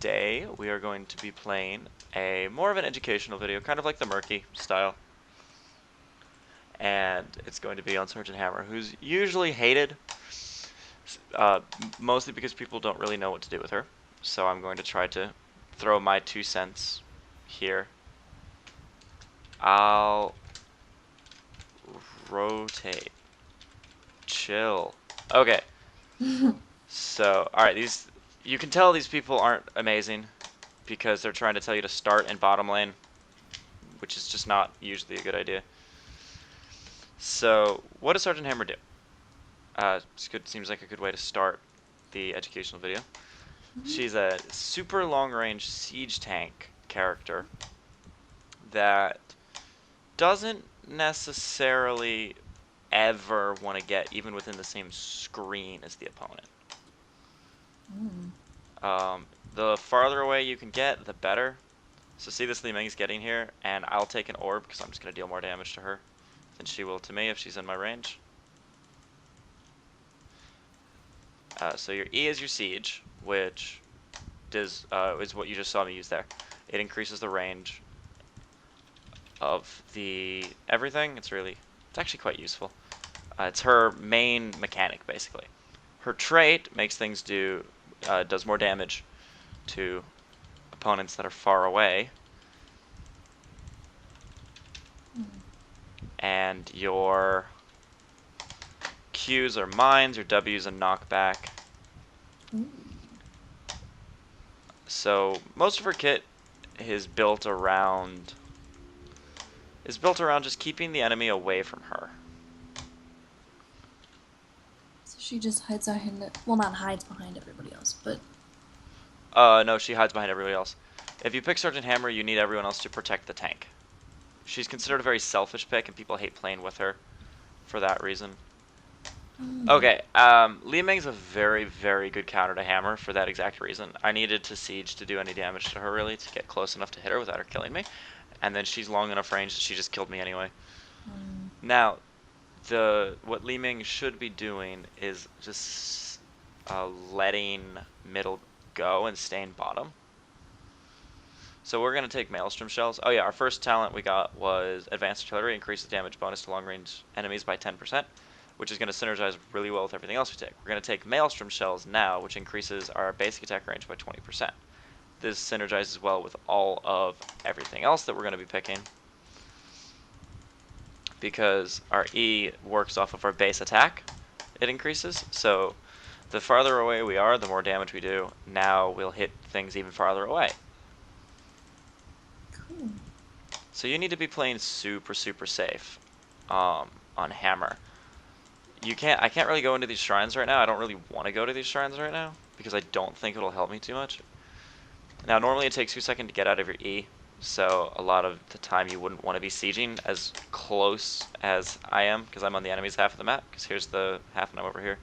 today we are going to be playing a more of an educational video, kind of like the Murky style. And it's going to be on Sergeant Hammer, who's usually hated, mostly because people don't really know what to do with her. So I'm going to try to throw my 2 cents here. I'll rotate. Chill. Okay. So, alright, you can tell these people aren't amazing because they're trying to tell you to start in bottom lane, which is just not usually a good idea. So, what does Sergeant Hammer do? Seems like a good way to start the educational video. She's a super long-range siege tank character that doesn't necessarily ever want to get even within the same screen as the opponent. The farther away you can get, the better. So see this Li Ming's getting here, and I'll take an orb because I'm just going to deal more damage to her than she will to me if she's in my range. So your E is your siege, which is what you just saw me use there. It increases the range of the everything. It's actually quite useful. It's her main mechanic basically. Her trait makes things does more damage to opponents that are far away. And your Qs are mines, your Ws are knockback. So most of her kit is built around just keeping the enemy away from her. So she just hides behind it. Well, not hides behind everybody else, but. No, she hides behind everybody else. If you pick Sergeant Hammer, you need everyone else to protect the tank. She's considered a very selfish pick, and people hate playing with her for that reason. Okay, Li Ming's a very, very good counter to Hammer for that exact reason. I needed to siege to do any damage to her, really, to get close enough to hit her without her killing me. And then she's long enough range that she just killed me anyway. Now, what Li Ming should be doing is just letting middle go and staying bottom. So we're going to take Maelstrom Shells. Oh yeah, our first talent we got was Advanced Artillery, increases damage bonus to long-range enemies by 10%, which is going to synergize really well with everything else we take. We're going to take Maelstrom Shells now, which increases our basic attack range by 20%. This synergizes well with all of everything else that we're going to be picking, because our E works off of our base attack. It increases, so the farther away we are, the more damage we do. Now we'll hit things even farther away. Cool. So you need to be playing super, super safe on Hammer. I can't really go into these shrines right now. I don't really want to go to these shrines right now because I don't think it'll help me too much. Now, normally it takes you a second to get out of your E, so a lot of the time you wouldn't want to be sieging as close as I am because I'm on the enemy's half of the map, because here's the half and I'm over here.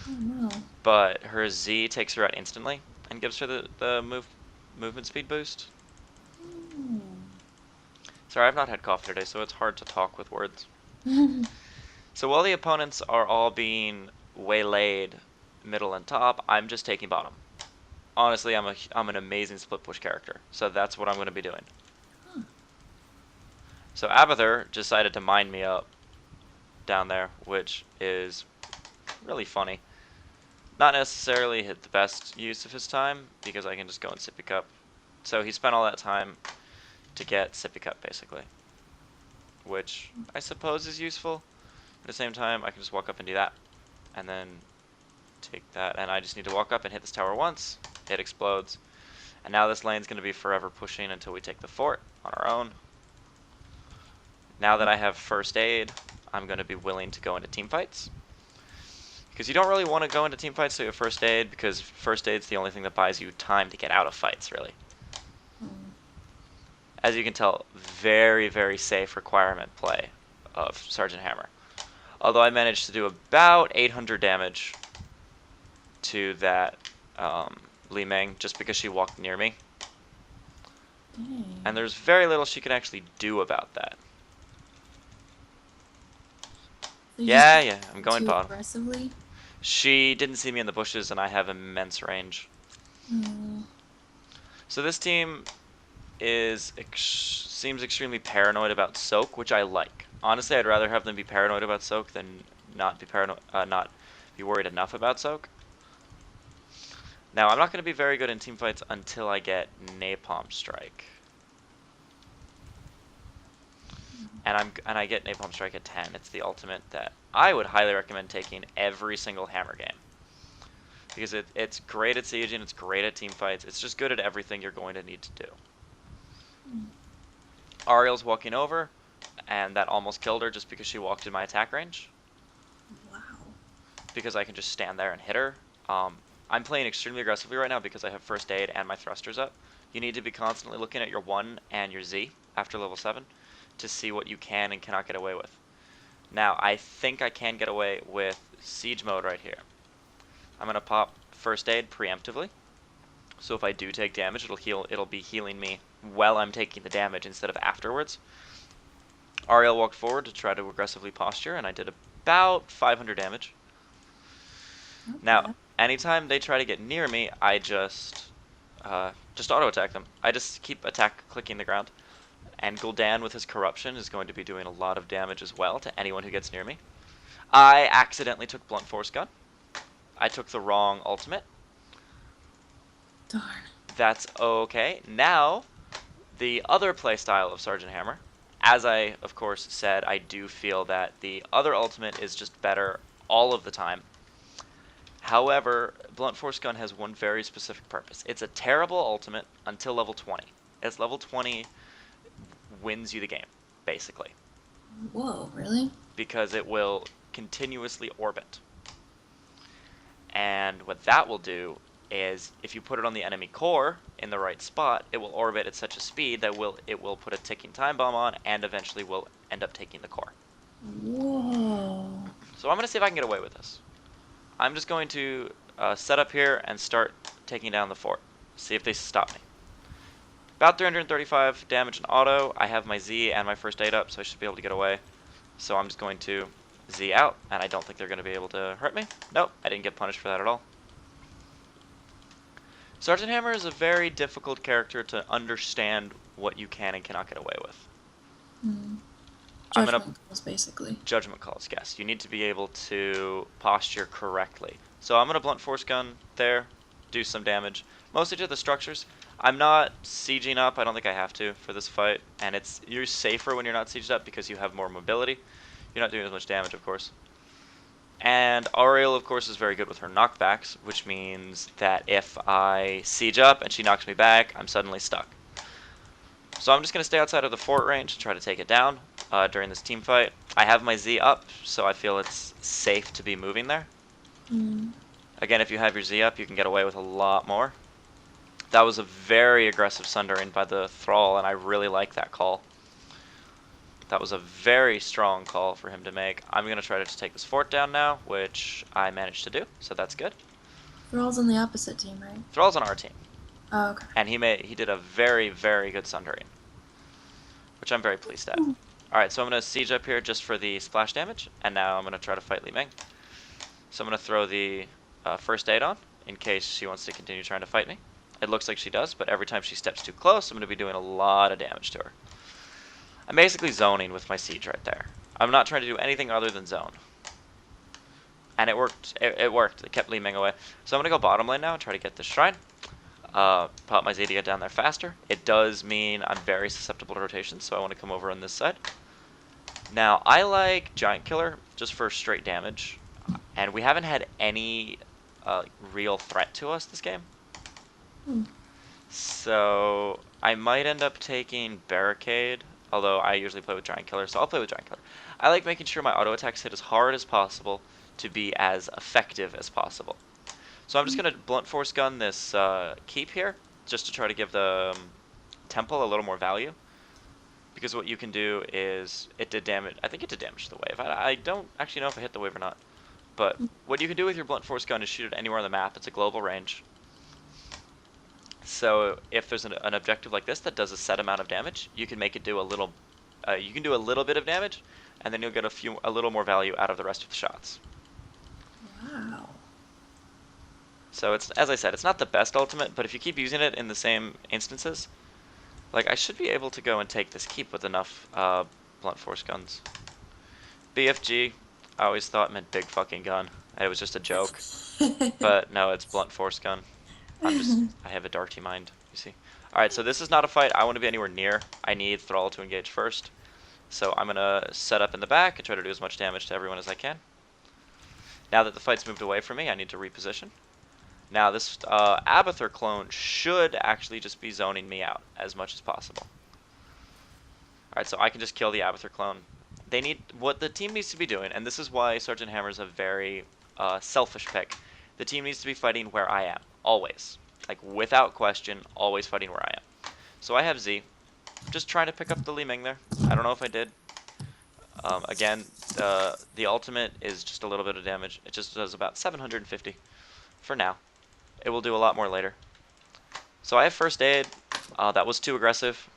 Oh, no. But her Z takes her out instantly and gives her the movement speed boost. Sorry, I've not had coffee today, so it's hard to talk with words. So while the opponents are all being waylaid middle and top, I'm just taking bottom. Honestly, I'm an amazing split push character, so that's what I'm going to be doing. So Abathur decided to mine me up down there, which is really funny. Not necessarily the best use of his time, because I can just go and Sippy Cup. So he spent all that time to get Sippy Cup, basically, which I suppose is useful. At the same time, I can just walk up and do that, and then take that, and I just need to walk up and hit this tower once. It explodes, and now this lane's going to be forever pushing until we take the fort on our own. Now that I have first aid, I'm going to be willing to go into team fights, because you don't really want to go into team fights so you have first aid, because first aid's the only thing that buys you time to get out of fights, really. As you can tell, very, very safe requirement play of Sergeant Hammer. Although I managed to do about 800 damage to that Li Ming just because she walked near me. Dang. And there's very little she can actually do about that. So Yeah, I'm going too bottom. aggressively? She didn't see me in the bushes, and I have immense range. So this team seems extremely paranoid about soak, which I like. Honestly, I'd rather have them be paranoid about soak than not be worried enough about soak. Now, I'm not going to be very good in team fights until I get Napalm Strike. And I get Napalm Strike at 10. It's the ultimate that I would highly recommend taking every single Hammer game. Because it's great at sieging, it's great at team fights, it's just good at everything you're going to need to do. Ariel's walking over, and that almost killed her just because she walked in my attack range. Wow. Because I can just stand there and hit her. I'm playing extremely aggressively right now because I have first aid and my thrusters up. You need to be constantly looking at your 1 and your Z after level 7 to see what you can and cannot get away with. Now, I think I can get away with siege mode right here. I'm going to pop first aid preemptively. So if I do take damage, it'll be healing me while I'm taking the damage instead of afterwards. Ariel walked forward to try to aggressively posture, and I did about 500 damage. Okay. Now, anytime they try to get near me, I just auto attack them. I just keep clicking the ground. And Gul'dan with his corruption is going to be doing a lot of damage as well to anyone who gets near me. I accidentally took blunt force gun. I took the wrong ultimate. Darn. That's okay. Now, the other playstyle of Sergeant Hammer. As I, of course, said, I do feel that the other ultimate is just better all of the time. However, Blunt Force Gun has one very specific purpose. It's a terrible ultimate until level 20. As level 20 wins you the game, basically. Whoa, really? Because it will continuously orbit. And what that will do is, if you put it on the enemy core in the right spot, it will orbit at such a speed that it will put a ticking time bomb on and eventually will end up taking the core. Whoa. So I'm going to see if I can get away with this. I'm just going to set up here and start taking down the fort. See if they stop me. About 335 damage in auto. I have my Z and my first aid up, so I should be able to get away. So I'm just going to Z out, and I don't think they're going to be able to hurt me. Nope, I didn't get punished for that at all. Sergeant Hammer is a very difficult character to understand what you can and cannot get away with. Judgment calls, basically. Judgment calls, yes. You need to be able to posture correctly. So I'm going to blunt force gun there, do some damage. Mostly to the structures. I'm not sieging up, I don't think I have to for this fight. And you're safer when you're not sieged up because you have more mobility. You're not doing as much damage, of course. And Ariel, of course, is very good with her knockbacks, which means that if I siege up and she knocks me back, I'm suddenly stuck. So I'm just going to stay outside of the fort range and try to take it down during this team fight. I have my Z up, so I feel it's safe to be moving there. Again, if you have your Z up, you can get away with a lot more. That was a very aggressive sundering by the Thrall, and I really like that call. That was a very strong call for him to make. I'm going to try to just take this fort down now, which I managed to do, so that's good. Thrall's on the opposite team, right? Thrall's on our team. Oh, okay. And he did a very, very good sundering, which I'm very pleased at. Alright, so I'm going to siege up here just for the splash damage, and now I'm going to try to fight Li Ming. So I'm going to throw the first aid on, in case she wants to continue trying to fight me. It looks like she does, but every time she steps too close, I'm going to be doing a lot of damage to her. I'm basically zoning with my siege right there. I'm not trying to do anything other than zone. And it worked. It worked. It kept Li Ming away. So I'm going to go bottom lane now and try to get this shrine. Pop my Z to get down there faster. It does mean I'm very susceptible to rotations, so I want to come over on this side. Now, I like Giant Killer just for straight damage. And we haven't had any real threat to us this game. So I might end up taking Barricade, although I usually play with Giant Killer, so I'll play with Giant Killer. I like making sure my auto attacks hit as hard as possible to be as effective as possible. So I'm just going to blunt force gun this keep here, just to try to give the temple a little more value. Because what you can do is, it did damage, I think it did damage to the wave. I don't actually know if I hit the wave or not. But what you can do with your blunt force gun is shoot it anywhere on the map. It's a global range. So if there's an objective like this that does a set amount of damage, you can make it do a little, you can do a little bit of damage, and then you'll get a little more value out of the rest of the shots. Wow. So it's, as I said, it's not the best ultimate, but if you keep using it in the same instances, like I should be able to go and take this keep with enough blunt force guns. BFG, I always thought meant big fucking gun. It was just a joke, but no, it's blunt force gun. I have a darty mind, you see. Alright, so this is not a fight I want to be anywhere near. I need Thrall to engage first. So I'm going to set up in the back and try to do as much damage to everyone as I can. Now that the fight's moved away from me, I need to reposition. Now this Abathur clone should actually just be zoning me out as much as possible. Alright, so I can just kill the Abathur clone. What the team needs to be doing, and this is why Sergeant Hammer is a very selfish pick. The team needs to be fighting where I am, always. Like, without question, always fighting where I am. So I have Z. Just trying to pick up the Li Ming there. I don't know if I did. Again, the ultimate is just a little bit of damage. It just does about 750 for now. It will do a lot more later. So I have first aid. That was too aggressive.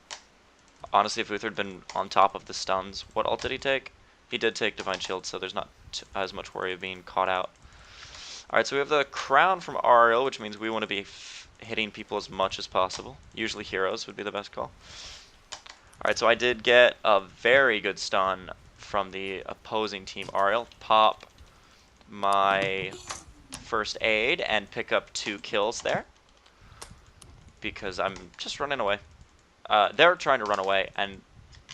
Honestly, if Uther had been on top of the stuns, what ult did he take? He did take Divine Shield, so there's not as much worry of being caught out. Alright, so we have the crown from Ariel, which means we want to be hitting people as much as possible. Usually heroes would be the best call. Alright, so I did get a very good stun from the opposing team Ariel. Pop my first aid and pick up 2 kills there. Because I'm just running away. They're trying to run away, and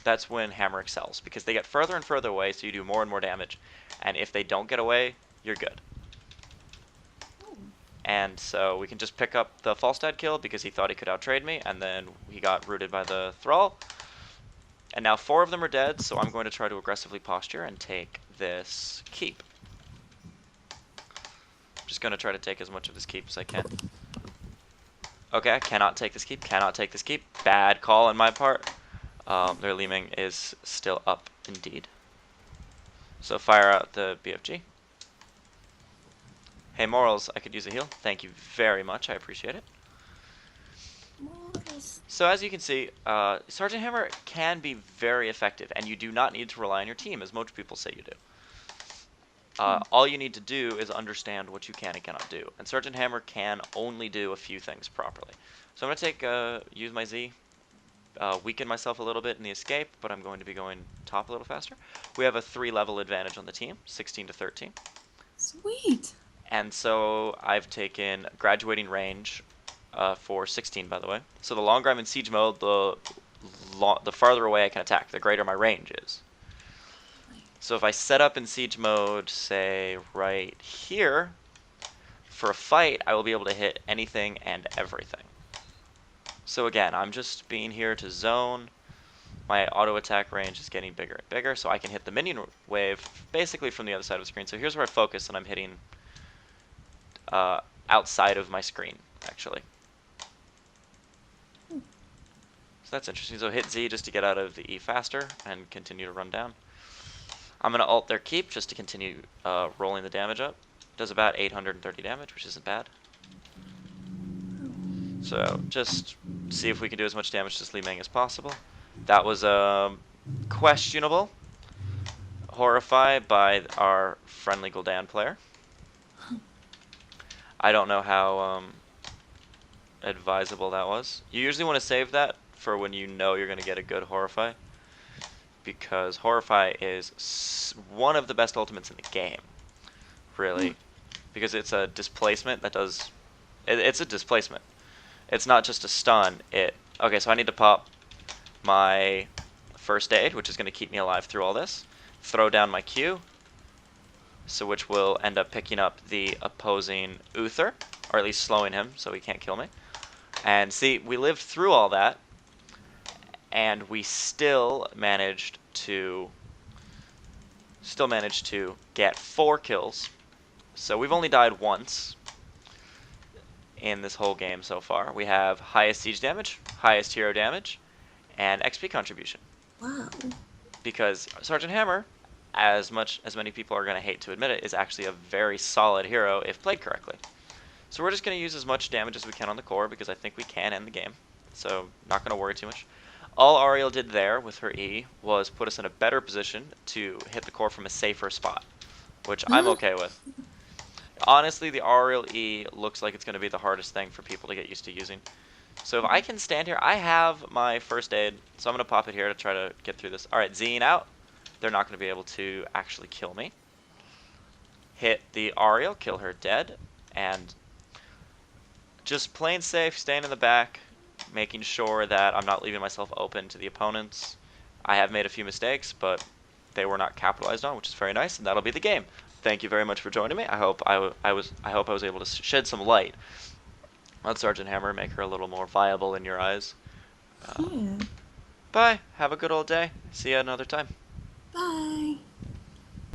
that's when Hammer excels. Because they get further and further away, so you do more and more damage. And if they don't get away, you're good. And so we can just pick up the Falstad kill because he thought he could outtrade me, and then he got rooted by the Thrall. And now 4 of them are dead, so I'm going to try to aggressively posture and take this keep. I'm just going to try to take as much of this keep as I can. Okay, I cannot take this keep, cannot take this keep. Bad call on my part. Their Li Ming is still up indeed. So fire out the BFG. Hey Morals, I could use a heal. Thank you very much, I appreciate it. So as you can see, Sergeant Hammer can be very effective, and you do not need to rely on your team, as most people say you do. All you need to do is understand what you can and cannot do. And Sergeant Hammer can only do a few things properly. So I'm going to use my Z, weaken myself a little bit in the escape, but I'm going to be going top a little faster. We have a 3-level advantage on the team, 16 to 13. Sweet. And so I've taken graduating range for 16, by the way. So the longer I'm in siege mode, the farther away I can attack, the greater my range is. So if I set up in siege mode, say right here, for a fight, I will be able to hit anything and everything. So again, I'm just being here to zone. My auto attack range is getting bigger and bigger, so I can hit the minion wave basically from the other side of the screen. So here's where I focus, and I'm hitting outside of my screen, actually. So that's interesting. So hit Z just to get out of the E faster and continue to run down. I'm going to ult their keep just to continue rolling the damage up. Does about 830 damage, which isn't bad. So just see if we can do as much damage to this Li Ming as possible. That was questionable. Horrify by our friendly Gul'dan player. I don't know how advisable that was. You usually want to save that for when you know you're going to get a good Horrify. Because Horrify is one of the best ultimates in the game. Really. Because it's a displacement that does... It's a displacement. It's not just a stun. Okay, so I need to pop my first aid, which is going to keep me alive through all this. Throw down my Q, so which will end up picking up the opposing Uther, or at least slowing him so he can't kill me. And see, we lived through all that, and we still managed to get 4 kills. So we've only died once in this whole game so far. We have highest siege damage, highest hero damage, and XP contribution. Wow. Because Sergeant Hammer, as many people are going to hate to admit it, is actually a very solid hero if played correctly. So we're just going to use as much damage as we can on the core because I think we can end the game. So not going to worry too much. All Ariel did there with her E was put us in a better position to hit the core from a safer spot, which I'm okay with. Honestly, the aerial E looks like it's going to be the hardest thing for people to get used to using. So if I can stand here, I have my first aid, so I'm going to pop it here to try to get through this. Alright, Zine out. They're not going to be able to actually kill me. Hit the Ariel, kill her dead, and just plain safe, staying in the back, making sure that I'm not leaving myself open to the opponents. I have made a few mistakes, but they were not capitalized on, which is very nice, and that'll be the game. Thank you very much for joining me. I hope I was able to shed some light on Sergeant Hammer, make her a little more viable in your eyes. Uh, Yeah. Bye. Have a good old day. See you another time. Bye.